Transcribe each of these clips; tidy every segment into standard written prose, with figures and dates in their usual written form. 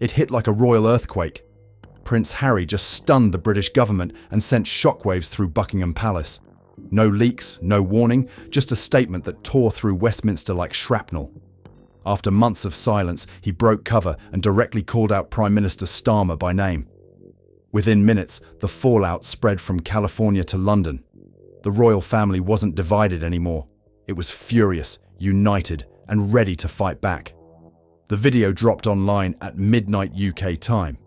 It hit like a royal earthquake. Prince Harry just stunned the British government and sent shockwaves through Buckingham Palace. No leaks, no warning, just a statement that tore through Westminster like shrapnel. After months of silence, he broke cover and directly called out Prime Minister Starmer by name. Within minutes, the fallout spread from California to London. The royal family wasn't divided anymore. It was furious, united, and ready to fight back. The video dropped online at midnight UK time.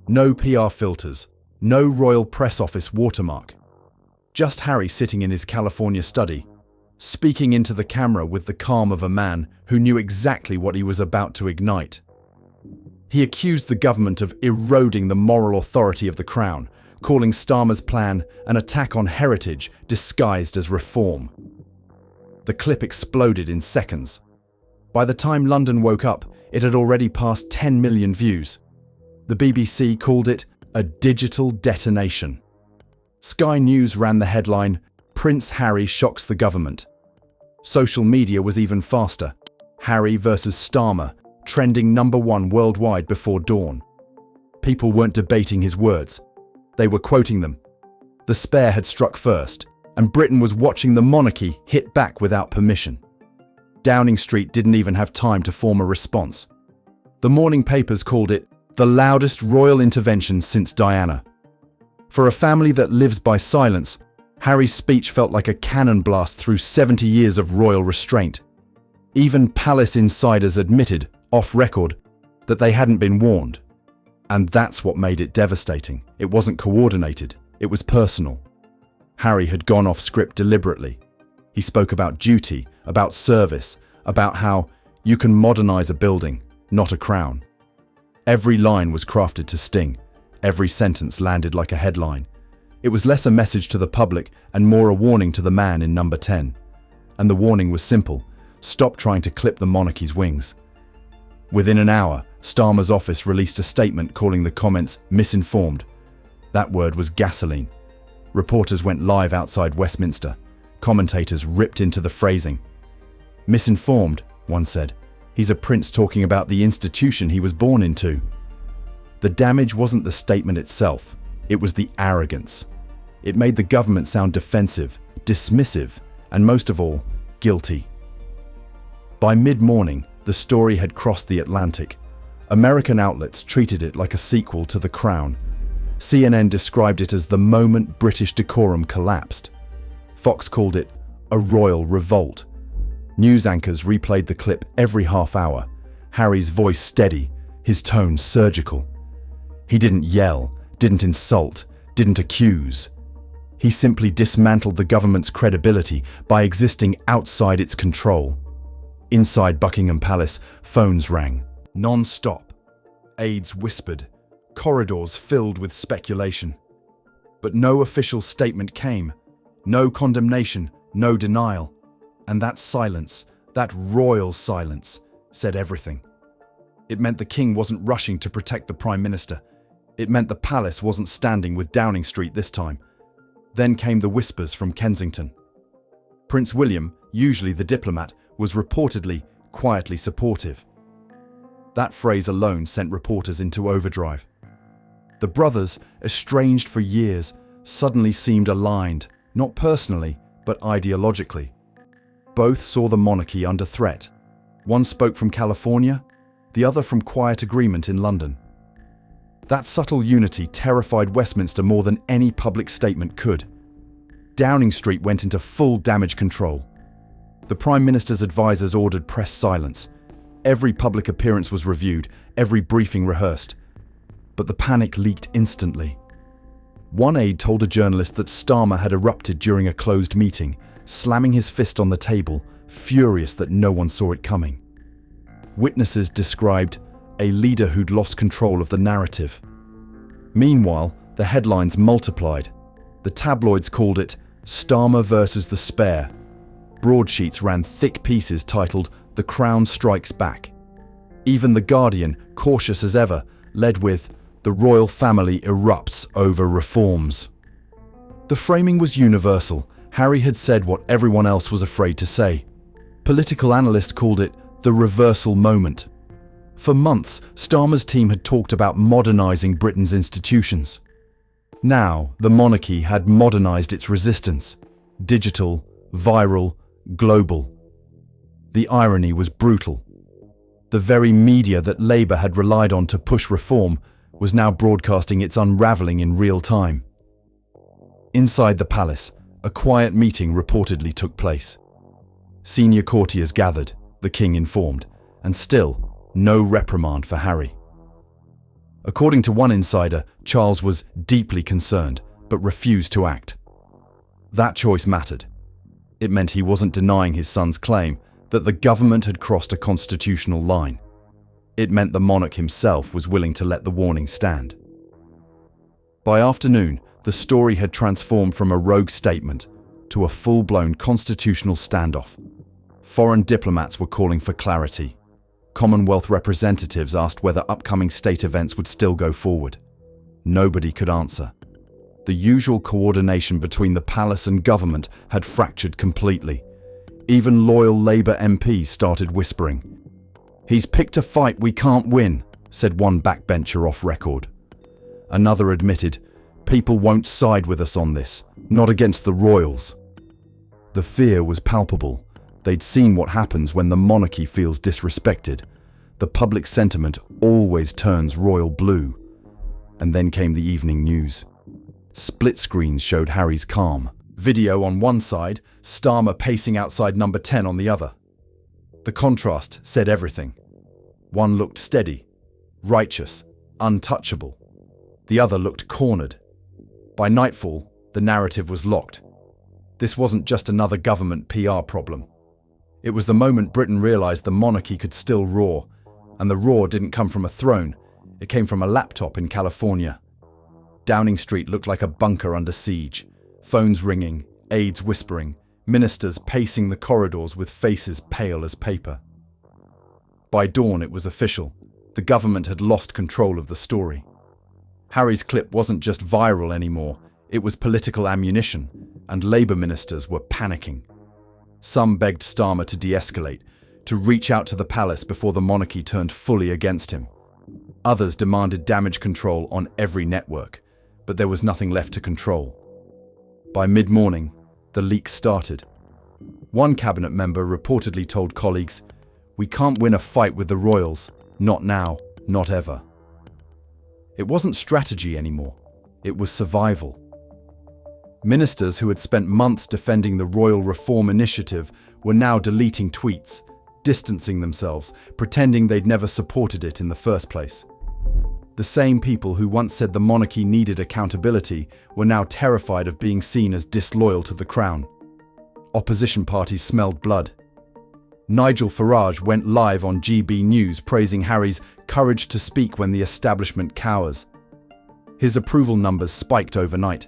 No PR filters, no royal press office watermark. Just Harry sitting in his California study, speaking into the camera with the calm of a man who knew exactly what he was about to ignite. He accused the government of eroding the moral authority of the crown, calling Starmer's plan an attack on heritage disguised as reform. The clip exploded in seconds. By the time London woke up, it had already passed 10 million views. The BBC called it a digital detonation. Sky News ran the headline, "Prince Harry shocks the government." Social media was even faster. Harry versus Starmer, trending #1 worldwide before dawn. People weren't debating his words. They were quoting them. The spare had struck first, and Britain was watching the monarchy hit back without permission. Downing Street didn't even have time to form a response. The morning papers called it the loudest royal intervention since Diana. For a family that lives by silence, Harry's speech felt like a cannon blast through 70 years of royal restraint. Even palace insiders admitted, off record, that they hadn't been warned. And that's what made it devastating. It wasn't coordinated, it was personal. Harry had gone off script deliberately. He spoke about duty, about service, about how you can modernize a building, not a crown. Every line was crafted to sting. Every sentence landed like a headline. It was less a message to the public and more a warning to the man in number 10. And the warning was simple: stop trying to clip the monarchy's wings. Within an hour, Starmer's office released a statement calling the comments misinformed. That word was gasoline. Reporters went live outside Westminster. Commentators ripped into the phrasing. Misinformed, one said. He's a prince talking about the institution he was born into. The damage wasn't the statement itself, it was the arrogance. It made the government sound defensive, dismissive, and most of all, guilty. By mid-morning, the story had crossed the Atlantic. American outlets treated it like a sequel to The Crown. CNN described it as the moment British decorum collapsed. Fox called it a royal revolt. News anchors replayed the clip every half hour, Harry's voice steady, his tone surgical. He didn't yell, didn't insult, didn't accuse. He simply dismantled the government's credibility by existing outside its control. Inside Buckingham Palace, phones rang, non-stop. Aides whispered, corridors filled with speculation. But no official statement came, no condemnation, no denial. And that silence, that royal silence, said everything. It meant the king wasn't rushing to protect the Prime Minister. It meant the palace wasn't standing with Downing Street this time. Then came the whispers from Kensington. Prince William, usually the diplomat, was reportedly quietly supportive. That phrase alone sent reporters into overdrive. The brothers, estranged for years, suddenly seemed aligned, not personally, but ideologically. Both saw the monarchy under threat. One spoke from California, the other from quiet agreement in London. That subtle unity terrified Westminster more than any public statement could. Downing Street went into full damage control. The Prime Minister's advisors ordered press silence. Every public appearance was reviewed, every briefing rehearsed. But the panic leaked instantly. One aide told a journalist that Starmer had erupted during a closed meeting, slamming his fist on the table, furious that no one saw it coming. Witnesses described a leader who'd lost control of the narrative. Meanwhile, the headlines multiplied. The tabloids called it Starmer versus the Spare. Broadsheets ran thick pieces titled "The Crown Strikes Back." Even The Guardian, cautious as ever, led with "The royal family erupts over reforms." The framing was universal. Harry had said what everyone else was afraid to say. Political analysts called it the reversal moment. For months, Starmer's team had talked about modernising Britain's institutions. Now, the monarchy had modernised its resistance. Digital, viral, global. The irony was brutal. The very media that Labour had relied on to push reform was now broadcasting its unravelling in real time. Inside the palace, a quiet meeting reportedly took place. Senior courtiers gathered, the king informed, and still, no reprimand for Harry. According to one insider, Charles was deeply concerned, but refused to act. That choice mattered. It meant he wasn't denying his son's claim that the government had crossed a constitutional line. It meant the monarch himself was willing to let the warning stand. By afternoon, the story had transformed from a rogue statement to a full-blown constitutional standoff. Foreign diplomats were calling for clarity. Commonwealth representatives asked whether upcoming state events would still go forward. Nobody could answer. The usual coordination between the palace and government had fractured completely. Even loyal Labour MPs started whispering. "He's picked a fight we can't win," said one backbencher off record. Another admitted, "People won't side with us on this, not against the royals." The fear was palpable. They'd seen what happens when the monarchy feels disrespected. The public sentiment always turns royal blue. And then came the evening news. Split screens showed Harry's calm. Video on one side, Starmer pacing outside number 10 on the other. The contrast said everything. One looked steady, righteous, untouchable. The other looked cornered. By nightfall, the narrative was locked. This wasn't just another government PR problem. It was the moment Britain realised the monarchy could still roar, and the roar didn't come from a throne, it came from a laptop in California. Downing Street looked like a bunker under siege, phones ringing, aides whispering, ministers pacing the corridors with faces pale as paper. By dawn it was official, the government had lost control of the story. Harry's clip wasn't just viral anymore, it was political ammunition, and Labour ministers were panicking. Some begged Starmer to de-escalate, to reach out to the palace before the monarchy turned fully against him. Others demanded damage control on every network, but there was nothing left to control. By mid-morning, the leaks started. One cabinet member reportedly told colleagues, "We can't win a fight with the royals, not now, not ever." It wasn't strategy anymore, it was survival. Ministers who had spent months defending the Royal Reform Initiative were now deleting tweets, distancing themselves, pretending they'd never supported it in the first place. The same people who once said the monarchy needed accountability were now terrified of being seen as disloyal to the crown. Opposition parties smelled blood. Nigel Farage went live on GB News praising Harry's courage to speak when the establishment cowers. His approval numbers spiked overnight.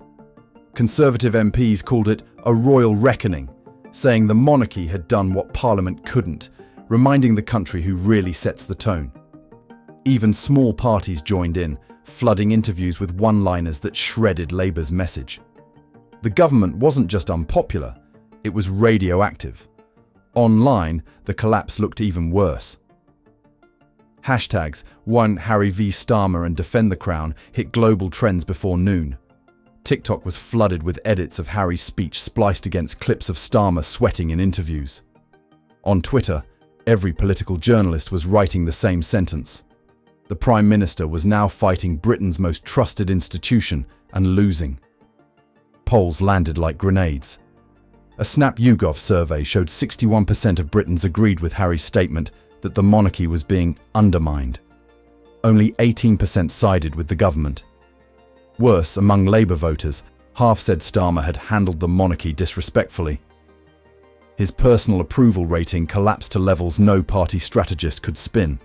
Conservative MPs called it a royal reckoning, saying the monarchy had done what Parliament couldn't, reminding the country who really sets the tone. Even small parties joined in, flooding interviews with one-liners that shredded Labour's message. The government wasn't just unpopular, it was radioactive. Online, the collapse looked even worse. Hashtags "One Harry v Starmer" and "Defend the Crown" hit global trends before noon. TikTok was flooded with edits of Harry's speech spliced against clips of Starmer sweating in interviews. On Twitter, every political journalist was writing the same sentence. The Prime Minister was now fighting Britain's most trusted institution and losing. Polls landed like grenades. A Snap YouGov survey showed 61% of Britons agreed with Harry's statement that the monarchy was being undermined. Only 18% sided with the government. Worse, among Labour voters, half said Starmer had handled the monarchy disrespectfully. His personal approval rating collapsed to levels no party strategist could spin.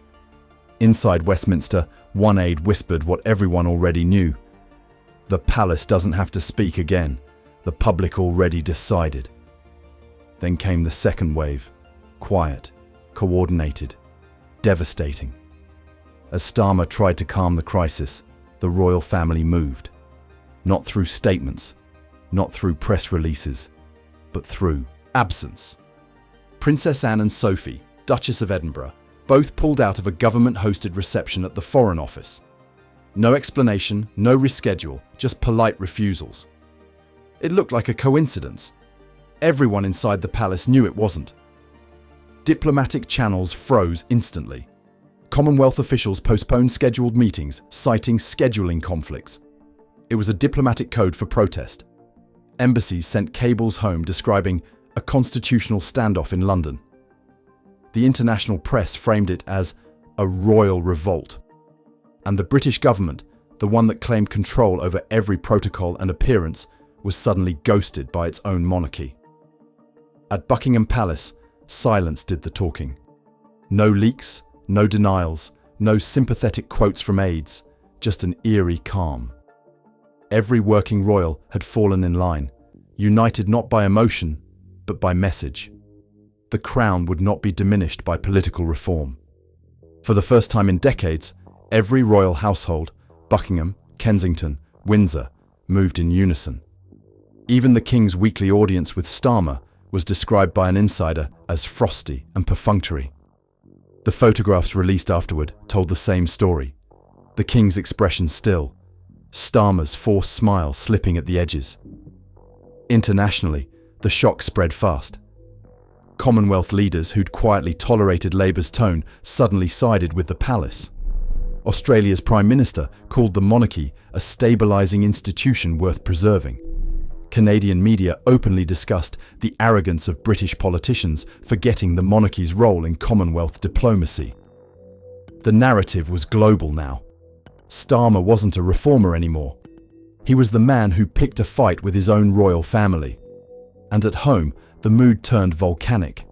Inside Westminster, one aide whispered what everyone already knew. "The palace doesn't have to speak again. The public already decided." Then came the second wave. Quiet, coordinated, devastating. As Starmer tried to calm the crisis, the royal family moved. Not through statements, not through press releases, but through absence. Princess Anne and Sophie, Duchess of Edinburgh, Both pulled out of a government-hosted reception at the Foreign Office. No explanation, no reschedule, just polite refusals. It looked like a coincidence. Everyone inside the palace knew it wasn't. Diplomatic channels froze instantly. Commonwealth officials postponed scheduled meetings, citing scheduling conflicts. It was a diplomatic code for protest. Embassies sent cables home describing a constitutional standoff in London. The international press framed it as a royal revolt. And the British government, the one that claimed control over every protocol and appearance, was suddenly ghosted by its own monarchy. At Buckingham Palace, silence did the talking. No leaks, no denials, no sympathetic quotes from aides, just an eerie calm. Every working royal had fallen in line, united not by emotion, but by message. The crown would not be diminished by political reform. For the first time in decades, every royal household, Buckingham, Kensington, Windsor, moved in unison. Even the King's weekly audience with Starmer was described by an insider as frosty and perfunctory. The photographs released afterward told the same story. The King's expression still, Starmer's forced smile slipping at the edges. Internationally, the shock spread fast. Commonwealth leaders who'd quietly tolerated Labour's tone suddenly sided with the palace. Australia's Prime Minister called the monarchy a stabilising institution worth preserving. Canadian media openly discussed the arrogance of British politicians forgetting the monarchy's role in Commonwealth diplomacy. The narrative was global now. Starmer wasn't a reformer anymore. He was the man who picked a fight with his own royal family. And at home, the mood turned volcanic.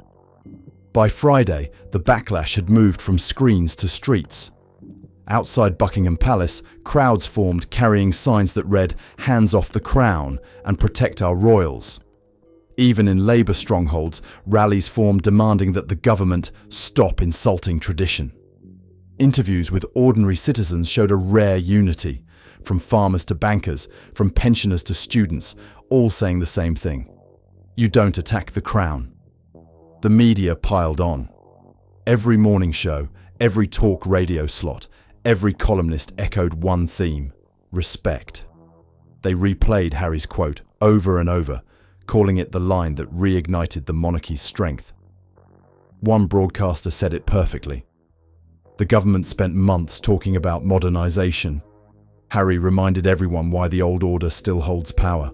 By Friday, the backlash had moved from screens to streets. Outside Buckingham Palace, crowds formed carrying signs that read, "Hands off the crown" and "Protect our royals." Even in Labour strongholds, rallies formed demanding that the government stop insulting tradition. Interviews with ordinary citizens showed a rare unity, from farmers to bankers, from pensioners to students, all saying the same thing. You don't attack the crown. The media piled on. Every morning show, every talk radio slot, every columnist echoed one theme: respect. They replayed Harry's quote over and over, calling it the line that reignited the monarchy's strength. One broadcaster said it perfectly. The government spent months talking about modernisation. Harry reminded everyone why the old order still holds power.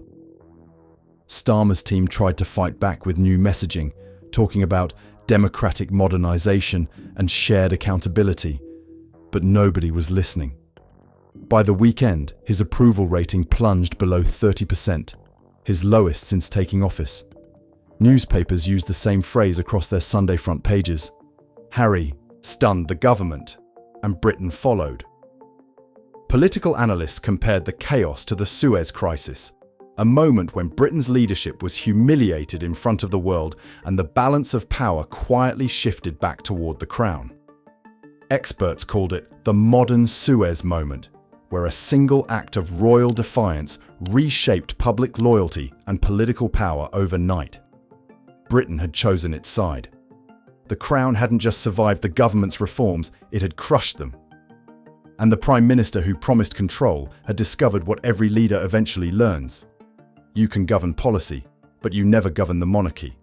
Starmer's team tried to fight back with new messaging, talking about democratic modernisation and shared accountability, but nobody was listening. By the weekend, his approval rating plunged below 30%, his lowest since taking office. Newspapers used the same phrase across their Sunday front pages. Harry stunned the government, and Britain followed. Political analysts compared the chaos to the Suez Crisis, a moment when Britain's leadership was humiliated in front of the world and the balance of power quietly shifted back toward the crown. Experts called it the modern Suez moment, where a single act of royal defiance reshaped public loyalty and political power overnight. Britain had chosen its side. The crown hadn't just survived the government's reforms, it had crushed them. And the Prime Minister who promised control had discovered what every leader eventually learns. You can govern policy, but you never govern the monarchy.